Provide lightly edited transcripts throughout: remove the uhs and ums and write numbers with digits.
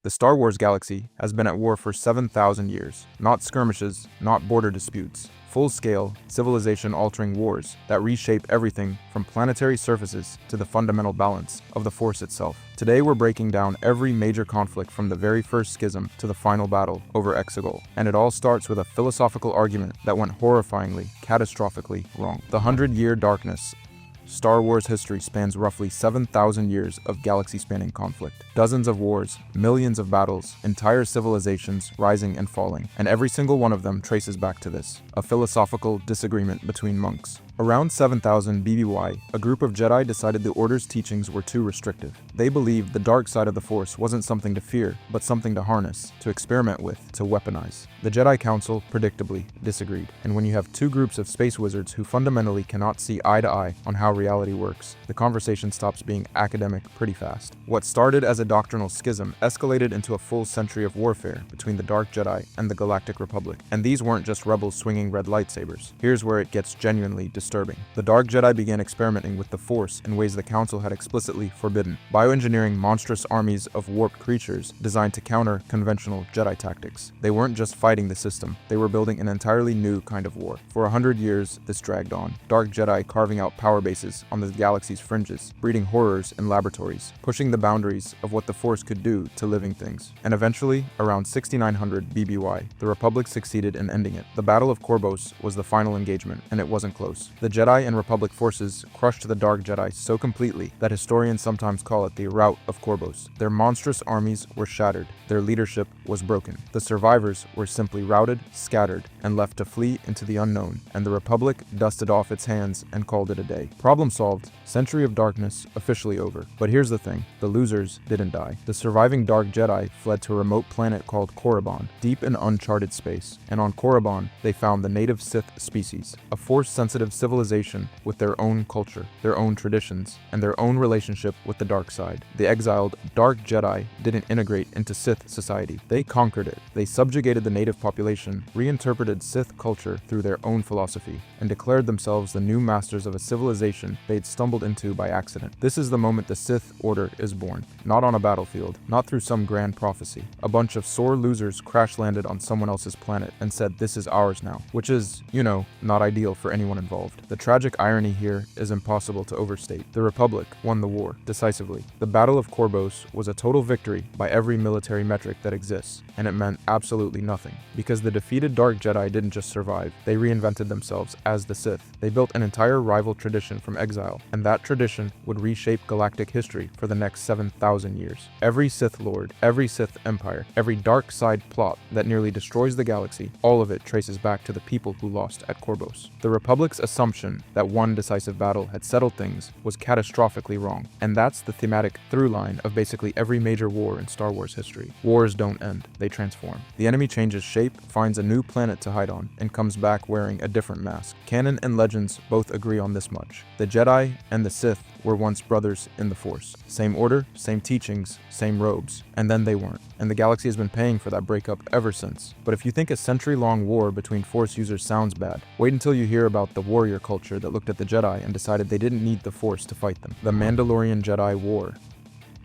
The Star Wars galaxy has been at war for 7,000 years. Not skirmishes, not border disputes. Full-scale, civilization-altering wars that reshape everything from planetary surfaces to the fundamental balance of the Force itself. Today we're breaking down every major conflict from the very first schism to the final battle over Exegol. And it all starts with a philosophical argument that went horrifyingly, catastrophically wrong. The 100-Year Darkness. Star Wars history spans roughly 7,000 years of galaxy-spanning conflict. Dozens of wars, millions of battles, entire civilizations rising and falling, and every single one of them traces back to this, a philosophical disagreement between monks. Around 7000 BBY, a group of Jedi decided the Order's teachings were too restrictive. They believed the dark side of the Force wasn't something to fear, but something to harness, to experiment with, to weaponize. The Jedi Council, predictably, disagreed. And when you have two groups of space wizards who fundamentally cannot see eye to eye on how reality works, the conversation stops being academic pretty fast. What started as a doctrinal schism escalated into a full century of warfare between the Dark Jedi and the Galactic Republic. And these weren't just rebels swinging red lightsabers. Here's where it gets genuinely disturbing. The Dark Jedi began experimenting with the Force in ways the Council had explicitly forbidden, bioengineering monstrous armies of warped creatures designed to counter conventional Jedi tactics. They weren't just fighting the system, they were building an entirely new kind of war. For 100 years, this dragged on. Dark Jedi carving out power bases on the galaxy's fringes, breeding horrors in laboratories, pushing the boundaries of what the Force could do to living things. And eventually, around 6900 BBY, the Republic succeeded in ending it. The Battle of Korbos was the final engagement, and it wasn't close. The Jedi and Republic forces crushed the Dark Jedi so completely that historians sometimes call it the Rout of Korbos. Their monstrous armies were shattered. Their leadership was broken. The survivors were simply routed, scattered, and left to flee into the unknown, and the Republic dusted off its hands and called it a day. Problem solved. Century of darkness officially over. But here's the thing. The losers didn't die. The surviving Dark Jedi fled to a remote planet called Korriban, deep in uncharted space. And on Korriban, they found the native Sith species, a Force-sensitive civilization with their own culture, their own traditions, and their own relationship with the dark side. The exiled Dark Jedi didn't integrate into Sith society. They conquered it. They subjugated the native population, reinterpreted Sith culture through their own philosophy, and declared themselves the new masters of a civilization they'd stumbled into by accident. This is the moment the Sith Order is born. Not on a battlefield, not through some grand prophecy. A bunch of sore losers crash-landed on someone else's planet and said this is ours now, which is, not ideal for anyone involved. The tragic irony here is impossible to overstate. The Republic won the war decisively. The Battle of Korbos was a total victory by every military metric that exists, and it meant absolutely nothing, because the defeated Dark Jedi didn't just survive, they reinvented themselves as the Sith. They built an entire rival tradition from exile, and that tradition would reshape galactic history for the next 7,000 years. Every Sith Lord, every Sith Empire, every dark side plot that nearly destroys the galaxy, all of it traces back to the people who lost at Korbos. The Republic's assumption that one decisive battle had settled things was catastrophically wrong, and that's the thematic through line of basically every major war in Star Wars history. Wars don't end, they transform. The enemy changes shape, finds a new planet to hide on, and comes back wearing a different mask. Canon and legends both agree on this much. The Jedi and the Sith were once brothers in the Force. Same order, same teachings, same robes. And then they weren't. And the galaxy has been paying for that breakup ever since. But if you think a century-long war between Force users sounds bad, wait until you hear about the warrior culture that looked at the Jedi and decided they didn't need the Force to fight them. The Mandalorian Jedi War.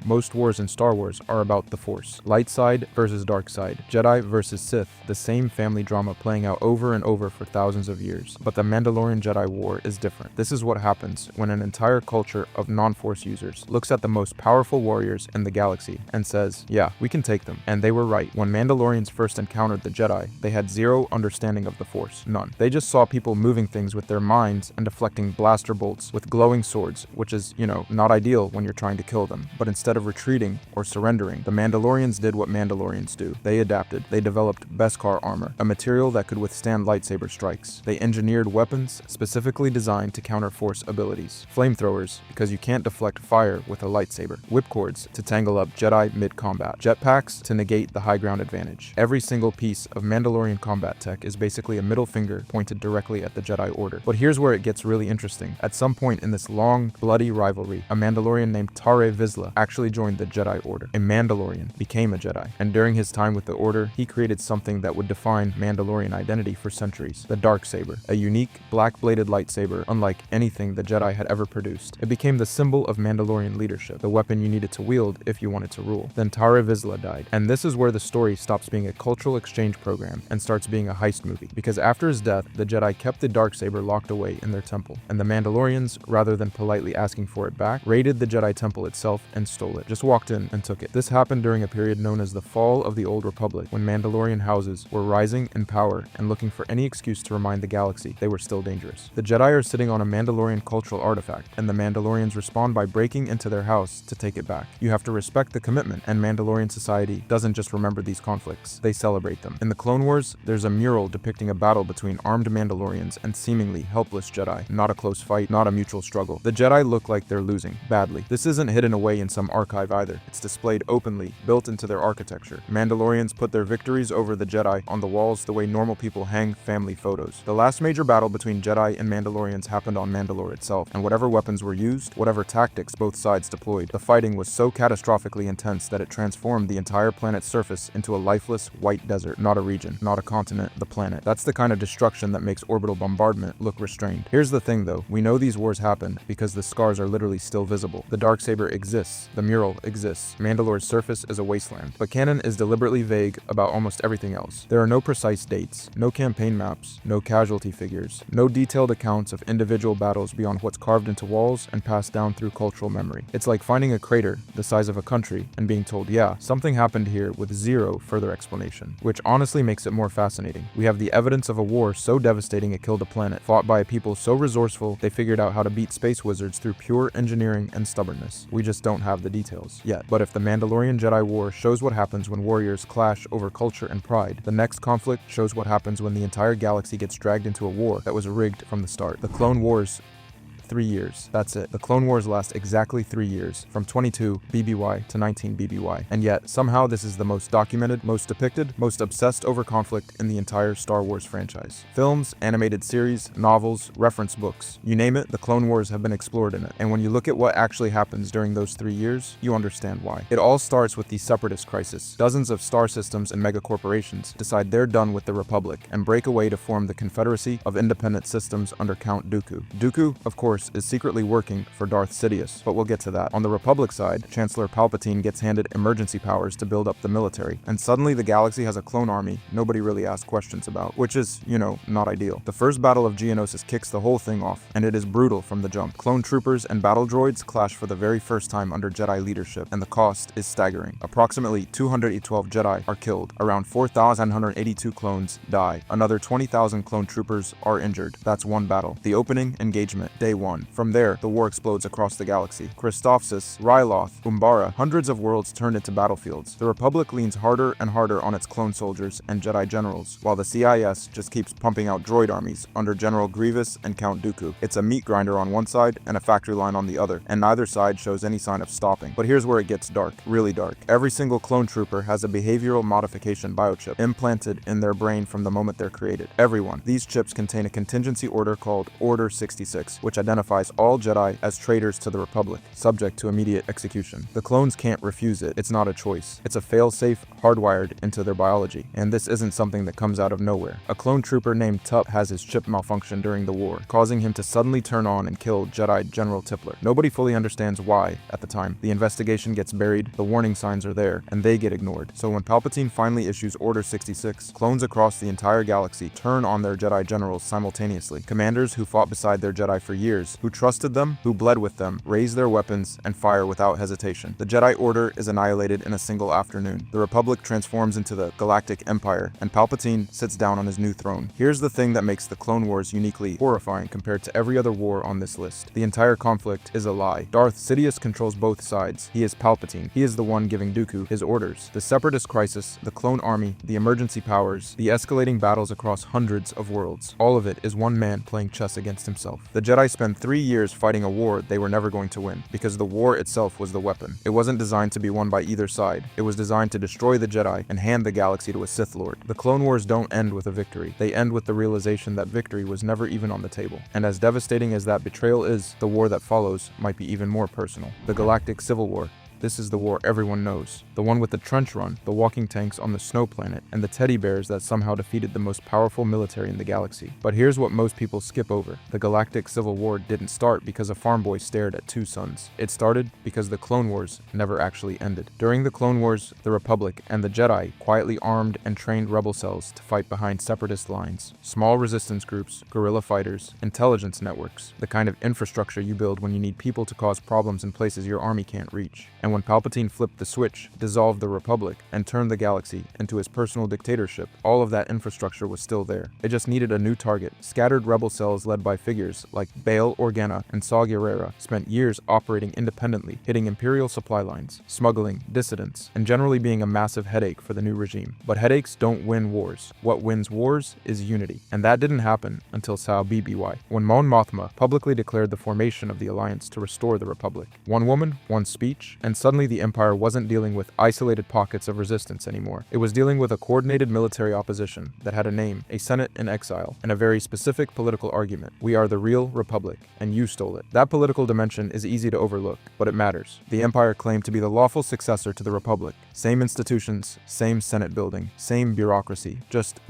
Most wars in Star Wars are about the Force. Light side versus dark side. Jedi versus Sith. The same family drama playing out over and over for thousands of years. But the Mandalorian Jedi War is different. This is what happens when an entire culture of non-Force users looks at the most powerful warriors in the galaxy and says, yeah, we can take them. And they were right. When Mandalorians first encountered the Jedi, they had zero understanding of the Force. None. They just saw people moving things with their minds and deflecting blaster bolts with glowing swords, which is, not ideal when you're trying to kill them. But instead of retreating or surrendering, the Mandalorians did what Mandalorians do. They adapted. They developed Beskar armor, a material that could withstand lightsaber strikes. They engineered weapons specifically designed to counter Force abilities. Flamethrowers, because you can't deflect fire with a lightsaber. Whipcords, to tangle up Jedi mid-combat. Jetpacks, to negate the high ground advantage. Every single piece of Mandalorian combat tech is basically a middle finger pointed directly at the Jedi Order. But here's where it gets really interesting. At some point in this long, bloody rivalry, a Mandalorian named Tare Vizsla actually eventually joined the Jedi Order. A Mandalorian became a Jedi, and during his time with the Order, he created something that would define Mandalorian identity for centuries: the Darksaber, a unique, black-bladed lightsaber unlike anything the Jedi had ever produced. It became the symbol of Mandalorian leadership, the weapon you needed to wield if you wanted to rule. Then Tara Vizsla died, and this is where the story stops being a cultural exchange program and starts being a heist movie, because after his death, the Jedi kept the Darksaber locked away in their temple, and the Mandalorians, rather than politely asking for it back, raided the Jedi temple itself and stole it. Just walked in and took it. This happened during a period known as the Fall of the Old Republic, when Mandalorian houses were rising in power and looking for any excuse to remind the galaxy they were still dangerous. The Jedi are sitting on a Mandalorian cultural artifact, and the Mandalorians respond by breaking into their house to take it back. You have to respect the commitment, and Mandalorian society doesn't just remember these conflicts, they celebrate them. In the Clone Wars, there's a mural depicting a battle between armed Mandalorians and seemingly helpless Jedi. Not a close fight, not a mutual struggle. The Jedi look like they're losing, badly. This isn't hidden away in some archive either. It's displayed openly, built into their architecture. Mandalorians put their victories over the Jedi on the walls the way normal people hang family photos. The last major battle between Jedi and Mandalorians happened on Mandalore itself, and whatever weapons were used, whatever tactics both sides deployed, the fighting was so catastrophically intense that it transformed the entire planet's surface into a lifeless, white desert. Not a region, not a continent, the planet. That's the kind of destruction that makes orbital bombardment look restrained. Here's the thing though, we know these wars happened because the scars are literally still visible. The Darksaber exists, the mural exists, Mandalore's surface is a wasteland, but canon is deliberately vague about almost everything else. There are no precise dates, no campaign maps, no casualty figures, no detailed accounts of individual battles beyond what's carved into walls and passed down through cultural memory. It's like finding a crater the size of a country and being told, yeah, something happened here with zero further explanation, which honestly makes it more fascinating. We have the evidence of a war so devastating it killed a planet, fought by a people so resourceful they figured out how to beat space wizards through pure engineering and stubbornness. We just don't have the details yet. But if the Mandalorian Jedi War shows what happens when warriors clash over culture and pride, the next conflict shows what happens when the entire galaxy gets dragged into a war that was rigged from the start. The Clone Wars 3 years. That's it. The Clone Wars last exactly 3 years, from 22 BBY to 19 BBY. And yet, somehow this is the most documented, most depicted, most obsessed over conflict in the entire Star Wars franchise. Films, animated series, novels, reference books, you name it, the Clone Wars have been explored in it. And when you look at what actually happens during those 3 years, you understand why. It all starts with the Separatist Crisis. Dozens of star systems and megacorporations decide they're done with the Republic and break away to form the Confederacy of Independent Systems under Count Dooku. Dooku, of course, is secretly working for Darth Sidious, but we'll get to that. On the Republic side, Chancellor Palpatine gets handed emergency powers to build up the military, and suddenly the galaxy has a clone army nobody really asked questions about, which is, not ideal. The first battle of Geonosis kicks the whole thing off, and it is brutal from the jump. Clone troopers and battle droids clash for the very first time under Jedi leadership, and the cost is staggering. Approximately 212 Jedi are killed, around 4,182 clones die, another 20,000 clone troopers are injured. That's one battle. The opening engagement, day 1. From there, the war explodes across the galaxy. Christophsis, Ryloth, Umbara, hundreds of worlds turn into battlefields. The Republic leans harder and harder on its clone soldiers and Jedi generals, while the CIS just keeps pumping out droid armies under General Grievous and Count Dooku. It's a meat grinder on one side and a factory line on the other, and neither side shows any sign of stopping. But here's where it gets dark, really dark. Every single clone trooper has a behavioral modification biochip implanted in their brain from the moment they're created. Everyone. These chips contain a contingency order called Order 66, which identifies all Jedi as traitors to the Republic, subject to immediate execution. The clones can't refuse it. It's not a choice. It's a failsafe hardwired into their biology, and this isn't something that comes out of nowhere. A clone trooper named Tup has his chip malfunction during the war, causing him to suddenly turn on and kill Jedi General Tippler. Nobody fully understands why at the time. The investigation gets buried, the warning signs are there, and they get ignored. So when Palpatine finally issues Order 66, clones across the entire galaxy turn on their Jedi generals simultaneously. Commanders who fought beside their Jedi for years, who trusted them, who bled with them, raise their weapons and fire without hesitation. The Jedi Order is annihilated in a single afternoon. The Republic transforms into the Galactic Empire, and Palpatine sits down on his new throne. Here's the thing that makes the Clone Wars uniquely horrifying compared to every other war on this list. The entire conflict is a lie. Darth Sidious controls both sides. He is Palpatine. He is the one giving Dooku his orders. The Separatist Crisis, the clone army, the emergency powers, the escalating battles across hundreds of worlds. All of it is one man playing chess against himself. The Jedi spend 3 years fighting a war they were never going to win, because the war itself was the weapon. It wasn't designed to be won by either side. It was designed to destroy the Jedi and hand the galaxy to a Sith Lord. The Clone Wars don't end with a victory. They end with the realization that victory was never even on the table. And as devastating as that betrayal is, the war that follows might be even more personal. The Galactic Civil War. This is the war everyone knows. The one with the trench run, the walking tanks on the snow planet, and the teddy bears that somehow defeated the most powerful military in the galaxy. But here's what most people skip over. The Galactic Civil War didn't start because a farm boy stared at two suns. It started because the Clone Wars never actually ended. During the Clone Wars, the Republic and the Jedi quietly armed and trained rebel cells to fight behind separatist lines. Small resistance groups, guerrilla fighters, intelligence networks, the kind of infrastructure you build when you need people to cause problems in places your army can't reach. And when Palpatine flipped the switch, dissolved the Republic, and turned the galaxy into his personal dictatorship, all of that infrastructure was still there. It just needed a new target. Scattered rebel cells led by figures like Bail Organa and Saw Gerrera spent years operating independently, hitting Imperial supply lines, smuggling, dissidents, and generally being a massive headache for the new regime. But headaches don't win wars. What wins wars is unity. And that didn't happen until Sao BBY, when Mon Mothma publicly declared the formation of the Alliance to restore the Republic. One woman, one speech, and suddenly the Empire wasn't dealing with isolated pockets of resistance anymore. It was dealing with a coordinated military opposition that had a name, a Senate in exile, and a very specific political argument. We are the real Republic, and you stole it. That political dimension is easy to overlook, but it matters. The Empire claimed to be the lawful successor to the Republic. Same institutions, same Senate building, same bureaucracy, just,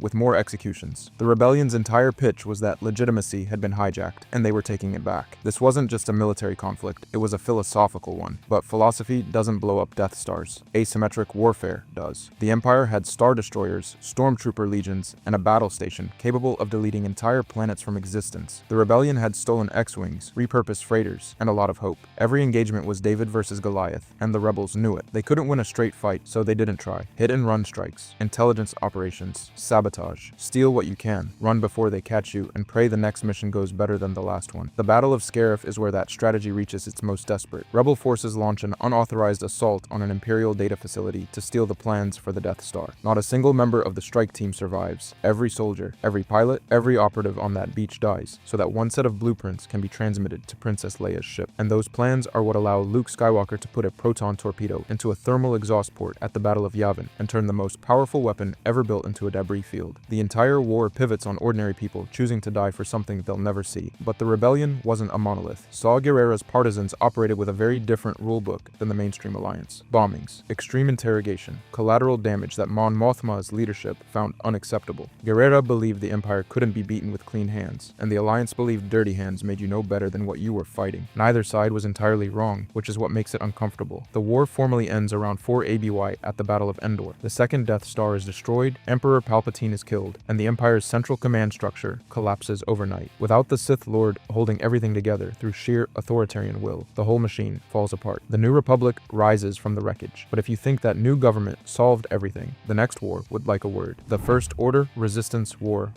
with more executions. The rebellion's entire pitch was that legitimacy had been hijacked, and they were taking it back. This wasn't just a military conflict, it was a philosophical one. But philosophy doesn't blow up Death Stars. Asymmetric warfare does. The Empire had Star Destroyers, Stormtrooper legions, and a battle station capable of deleting entire planets from existence. The rebellion had stolen X-Wings, repurposed freighters, and a lot of hope. Every engagement was David versus Goliath, and the rebels knew it. They couldn't win a straight fight, so they didn't try. Hit and run strikes, intelligence operations, sabotage. Steal what you can, run before they catch you, and pray the next mission goes better than the last one. The Battle of Scarif is where that strategy reaches its most desperate. Rebel forces launch an unauthorized assault on an Imperial data facility to steal the plans for the Death Star. Not a single member of the strike team survives. Every soldier, every pilot, every operative on that beach dies, so that one set of blueprints can be transmitted to Princess Leia's ship. And those plans are what allow Luke Skywalker to put a proton torpedo into a thermal exhaust port at the Battle of Yavin and turn the most powerful weapon ever built into a debris field. The entire war pivots on ordinary people choosing to die for something they'll never see. But the rebellion wasn't a monolith. Saw Gerrera's partisans operated with a very different rulebook than the mainstream alliance. Bombings, extreme interrogation, collateral damage that Mon Mothma's leadership found unacceptable. Gerrera believed the Empire couldn't be beaten with clean hands, and the Alliance believed dirty hands made you no better than what you were fighting. Neither side was entirely wrong, which is what makes it uncomfortable. The war formally ends around 4 ABY at the Battle of Endor. The second Death Star is destroyed, Emperor Palpatine is killed, and the Empire's central command structure collapses overnight. Without the Sith Lord holding everything together through sheer authoritarian will, the whole machine falls apart. The New Republic rises from the wreckage. But if you think that new government solved everything, the next war would like a word. The First Order Resistance War.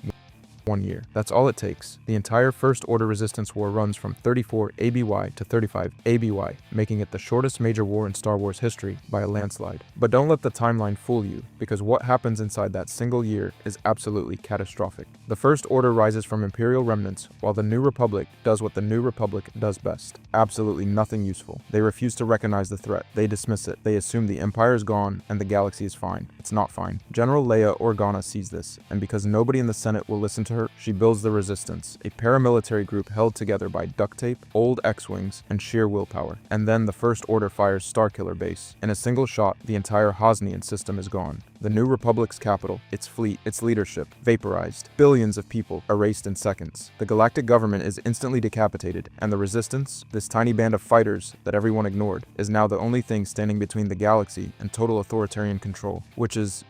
1 year. That's all it takes. The entire First Order Resistance War runs from 34 ABY to 35 ABY, making it the shortest major war in Star Wars history by a landslide. But don't let the timeline fool you, because what happens inside that single year is absolutely catastrophic. The First Order rises from Imperial remnants, while the New Republic does what the New Republic does best. Absolutely nothing useful. They refuse to recognize the threat. They dismiss it. They assume the Empire is gone and the galaxy is fine. It's not fine. General Leia Organa sees this, and because nobody in the Senate will listen to her, she builds the Resistance, a paramilitary group held together by duct tape, old X-Wings, and sheer willpower. And then the First Order fires Starkiller Base. In a single shot, the entire Hosnian system is gone. The New Republic's capital, its fleet, its leadership, vaporized. Billions of people erased in seconds. The galactic government is instantly decapitated, and the Resistance, this tiny band of fighters that everyone ignored, is now the only thing standing between the galaxy and total authoritarian control, which is,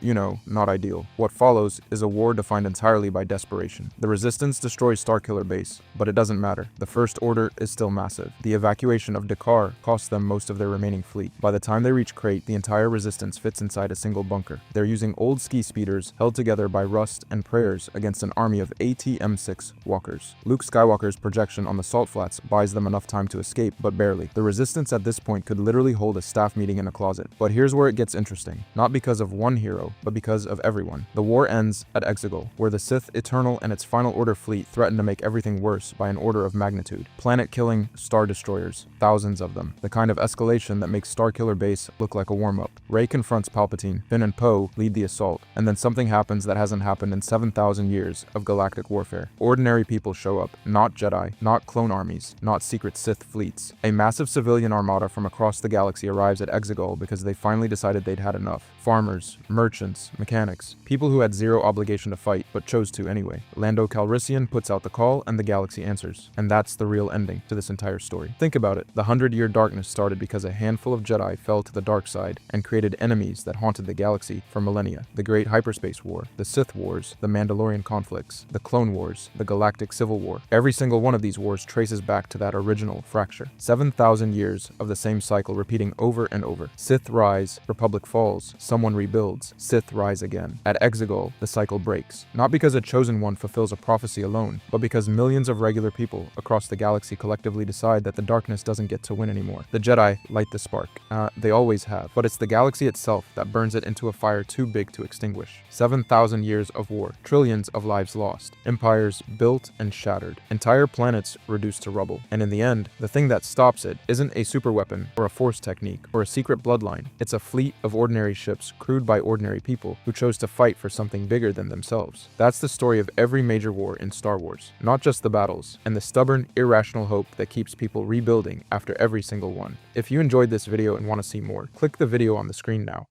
not ideal. What follows is a war defined entirely by desperation. The Resistance destroys Starkiller Base, but it doesn't matter. The First Order is still massive. The evacuation of Dakar costs them most of their remaining fleet. By the time they reach Crate, the entire Resistance fits inside a single bunker. They're using old ski speeders held together by rust and prayers against an army of AT-M6 walkers. Luke Skywalker's projection on the salt flats buys them enough time to escape, but barely. The Resistance at this point could literally hold a staff meeting in a closet. But here's where it gets interesting. Not because of one hero, but because of everyone. The war ends at Exegol, where the Sith Eternal and and its final order fleet threatened to make everything worse by an order of magnitude. Planet-killing Star Destroyers, thousands of them, the kind of escalation that makes Starkiller Base look like a warm-up. Rey confronts Palpatine, Finn and Poe lead the assault, and then something happens that hasn't happened in 7,000 years of galactic warfare. Ordinary people show up, not Jedi, not clone armies, not secret Sith fleets. A massive civilian armada from across the galaxy arrives at Exegol because they finally decided they'd had enough. Farmers, merchants, mechanics, people who had zero obligation to fight but chose to anyway. Lando Calrissian puts out the call and the galaxy answers. And that's the real ending to this entire story. Think about it. The 100-year darkness started because a handful of Jedi fell to the dark side and created enemies that haunted the galaxy for millennia. The Great Hyperspace War, the Sith Wars, the Mandalorian conflicts, the Clone Wars, the Galactic Civil War. Every single one of these wars traces back to that original fracture. 7,000 years of the same cycle repeating over and over. Sith rise, Republic falls, someone rebuilds, Sith rise again. At Exegol, the cycle breaks. Not because a chosen one fulfills a prophecy alone, but because millions of regular people across the galaxy collectively decide that the darkness doesn't get to win anymore. The Jedi light the spark. They always have. But it's the galaxy itself that burns it into a fire too big to extinguish. 7,000 years of war. Trillions of lives lost. Empires built and shattered. Entire planets reduced to rubble. And in the end, the thing that stops it isn't a superweapon or a force technique or a secret bloodline. It's a fleet of ordinary ships crewed by ordinary people who chose to fight for something bigger than themselves. That's the story of every major war in Star Wars. Not just the battles, and the stubborn, irrational hope that keeps people rebuilding after every single one. If you enjoyed this video and want to see more, click the video on the screen now.